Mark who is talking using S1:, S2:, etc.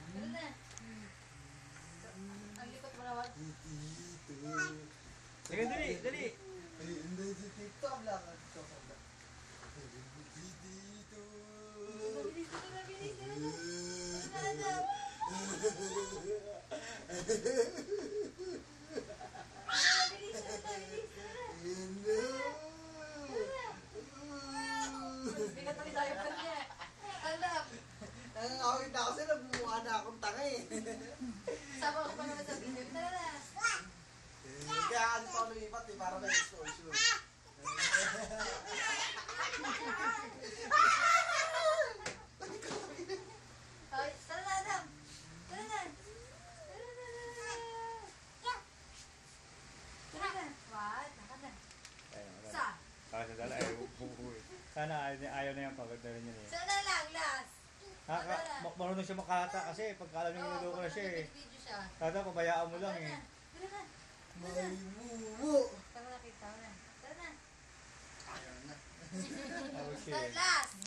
S1: Tara na. Ang likot mo naman.
S2: Sige, dali, dali.
S3: Hindi si TikTok lang. TikTok. Dito.
S1: Mabilis ka na, mabilis ka na. Tara na. Mabilis ka na, mabilis ka na. Bigat na tayo pa niya. Alam.
S3: Nangangawin na ako sila, bumuha na akong tanga eh.
S1: Sama ko pa naman sa video. Tara na.
S3: Kaya ano pa lumipat eh, para may exposure.
S1: Ay, tara na, Adam. Tara na. Tara na. Tara na. What? Naka na. Sa?
S2: Kasi dala ay sana ayaw na yung pagod na rin yun eh.
S1: Sana lang, last.
S2: Marunong siya makalata kasi pagka alam niyo niloloko na siya eh.
S1: Video siya.
S2: Tata, pabayaan mo lang eh.
S1: Tara na.
S3: May mumu.
S1: Tara na, kita na. Tara na.
S3: Ayaw na.
S2: Oh shit.
S1: Last.